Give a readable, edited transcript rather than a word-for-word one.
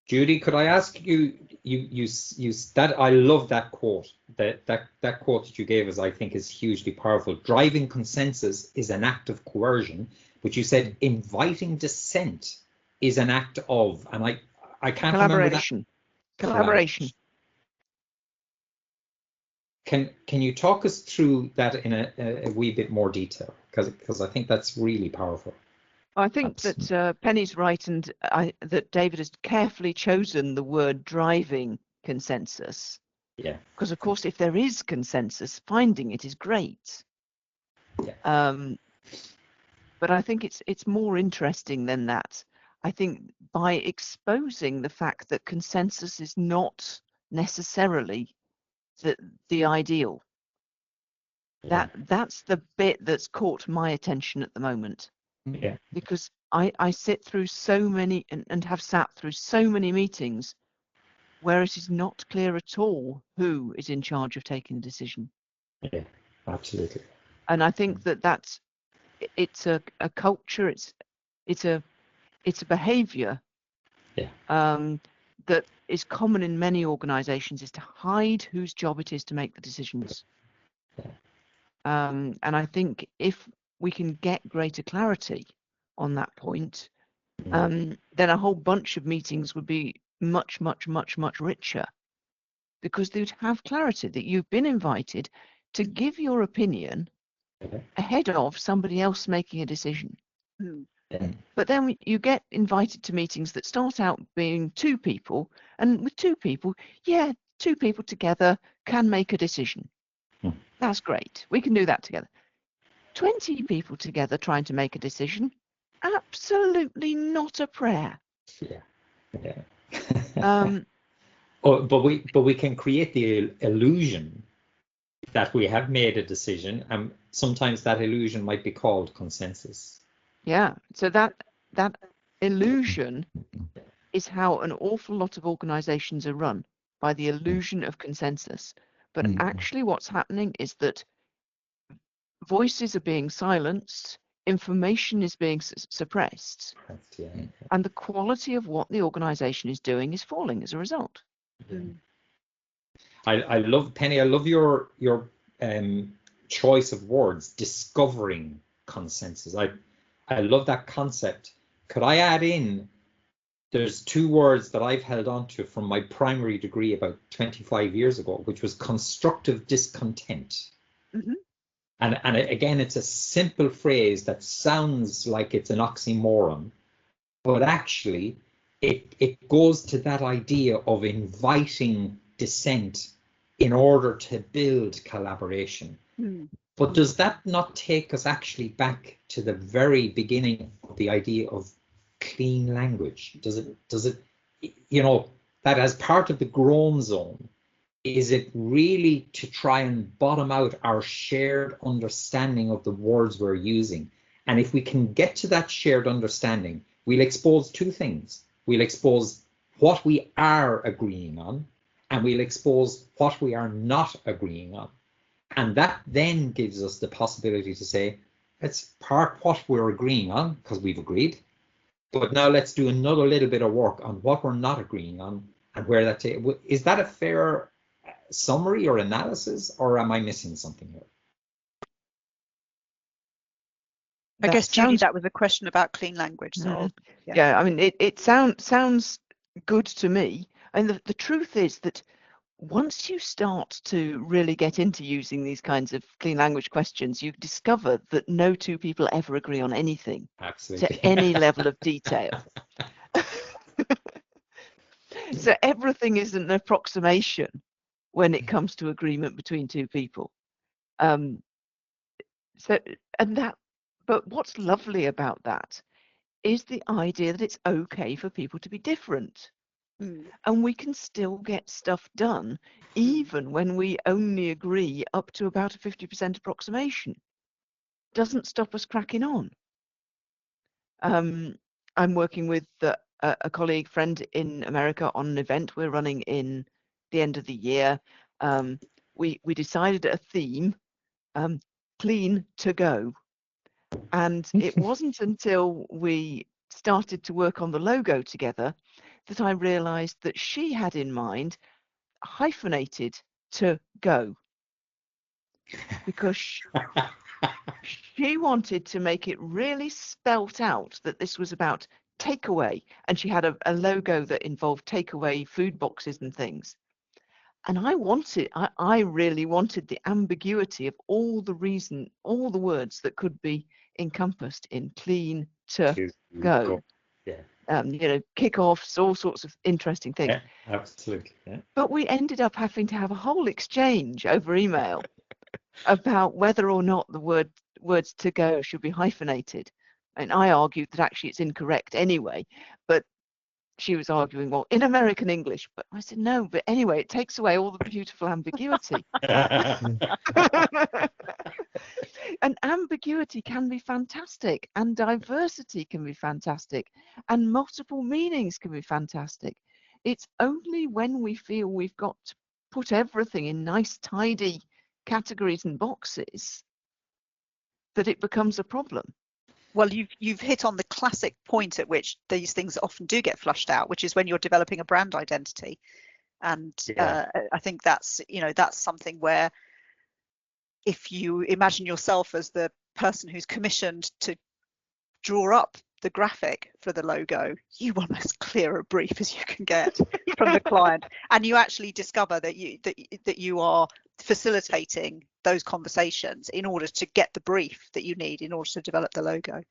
Judy, could I ask you, that I love that quote. That quote that you gave us, I think, is hugely powerful. Driving consensus is an act of coercion, but you said inviting dissent is an act of, and I can't remember that. Collaboration. Can you talk us through that in a wee bit more detail? Because I think that's really powerful. I think that Penny's right, and that David has carefully chosen the word driving consensus. Yeah. Because of course, if there is consensus, finding it is great. Yeah. But I think it's more interesting than that. I think by exposing the fact that consensus is not necessarily the ideal. Yeah. That's the bit that's caught my attention at the moment. Yeah. Because I sit through so many and have sat through so many meetings where it is not clear at all who is in charge of taking a decision. Yeah, absolutely. And I think that it's a culture, it's a behavior that is common in many organizations, is to hide whose job it is to make the decisions. And I think if we can get greater clarity on that point, then a whole bunch of meetings would be much richer, because they would have clarity that you've been invited to give your opinion ahead of somebody else making a decision. But then you get invited to meetings that start out being 2 people, and with 2 people, 2 people together can make a decision. That's great. We can do that together. 20 people together trying to make a decision, absolutely not a prayer. But we can create the illusion that we have made a decision, and sometimes that illusion might be called consensus. Yeah, so that illusion is how an awful lot of organizations are run, by the illusion of consensus. But actually what's happening is that voices are being silenced, information is being suppressed, and the quality of what the organization is doing is falling as a result. I love, Penny, I love your choice of words, discovering consensus. I love that concept. Could I add in, there's 2 words that I've held on to from my primary degree about 25 years ago, which was constructive discontent. And again, it's a simple phrase that sounds like it's an oxymoron, but actually it goes to that idea of inviting dissent in order to build collaboration. But does that not take us actually back to the very beginning of the idea of clean language? Does it, that as part of the groan zone, is it really to try and bottom out our shared understanding of the words we're using? And if we can get to that shared understanding, we'll expose 2 things. We'll expose what we are agreeing on, and we'll expose what we are not agreeing on. And that then gives us the possibility to say, let's park what we're agreeing on, because we've agreed, but now let's do another little bit of work on what we're not agreeing on, and where that is. That a fair summary or analysis, or am I missing something here? I guess, Judy, that was a question about clean language. So I mean, it sounds good to me. And the truth is that once you start to really get into using these kinds of clean language questions, you discover that no 2 people ever agree on anything. Absolutely. To any level of detail. So everything is an approximation when it comes to agreement between 2 people. But what's lovely about that is the idea that it's okay for people to be different. And we can still get stuff done, even when we only agree up to about a 50% approximation. Doesn't stop us cracking on. I'm working with a colleague friend in America on an event we're running in the end of the year. We decided a theme, clean to go. And it wasn't until we started to work on the logo together that I realized that she had in mind hyphenated to go, because she wanted to make it really spelt out that this was about takeaway, and she had a logo that involved takeaway food boxes and things. And I really wanted the ambiguity of all the words that could be encompassed in clean to go. Yeah. Kickoffs, all sorts of interesting things. Yeah, absolutely. Yeah. But we ended up having to have a whole exchange over email about whether or not the words to go should be hyphenated. And I argued that actually it's incorrect anyway, but she was arguing, well, in American English. But I said, no, but anyway, it takes away all the beautiful ambiguity. And ambiguity can be fantastic, and diversity can be fantastic, and multiple meanings can be fantastic. It's only when we feel we've got to put everything in nice, tidy categories and boxes that it becomes a problem. Well, you've hit on the classic point at which these things often do get flushed out, which is when you're developing a brand identity. And I think that's something where, if you imagine yourself as the person who's commissioned to draw up the graphic for the logo, you want as clear a brief as you can get from the client, and you actually discover that you are facilitating those conversations in order to get the brief that you need in order to develop the logo.